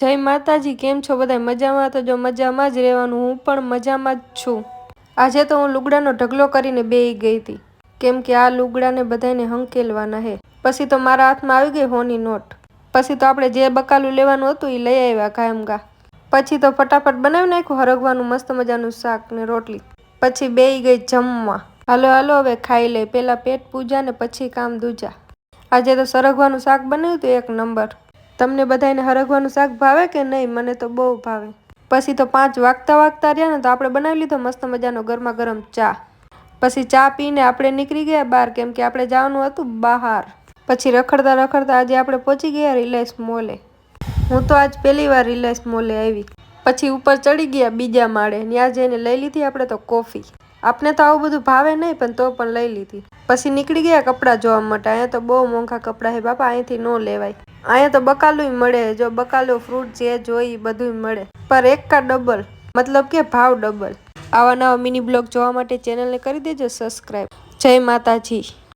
જય માતાજી, કેમ છો બધા? મજામાં? તો જો મજામાં જ રહેવાનું, હું પણ મજામાં જ છું। આજે તો હું લુગડાનો ઢગલો કરીને બેહી ગઈ હતી, કેમ કે આ લુગડાને બધાને હંકેલવાના હે। પછી તો મારા હાથમાં આવી ગઈ હોની નોટ। પછી તો આપણે જે બકાલું લેવાનું હતું એ લઈ આવ્યા ગામગા। પછી તો ફટાફટ બનાવી નાખ્યું હરગવાનું મસ્ત મજાનું શાક ને રોટલી। પછી બેહી ગઈ જમવા। હાલો હાલો હવે ખાઈ લે, પેલા પેટ પૂજા ને પછી કામ દૂજા। આજે તો સરગવાનું શાક બનાવ્યું હતું એક નંબર। તમને બધાને હરગવાનું શાક ભાવે કે નહીં? મને તો બહુ ભાવે। પછી તો 5 વાગતા રહ્યા ને તો આપણે બનાવી લીધો મસ્ત મજાનો ગરમા ગરમ ચા। પછી ચા પીને આપણે નીકળી ગયા બહાર, કેમ કે આપણે જવાનું હતું બહાર। પછી રખડતા રખડતા આજે આપણે પહોંચી ગયા રિલાયન્સ મોલે। હું તો આજ પહેલી વાર રિલાયન્સ મોલે આવી। પછી ઉપર ચડી ગયા બીજા માળે, ત્યાં જઈને લઈ લીધી આપણે તો કોફી। આપણે તો આવું બધું ભાવે નહીં, પણ તો પણ લઈ લીધી। પછી નીકળી ગયા કપડાં જોવા માટે। અહીંયા તો બહુ મોંઘા કપડાં છે બાપા, અહીંથી ન લેવાય। અહીંયા તો બકાલું મળે, જો બકાલું ફ્રૂટ જે જોઈ બધું મળે, પર એક કા ડબલ, મતલબ કે ભાવ ડબલ। આવા નવા મિની બ્લોગ જોવા માટે ચેનલને કરી દેજો સબસ્ક્રાઈબ। જય માતાજી।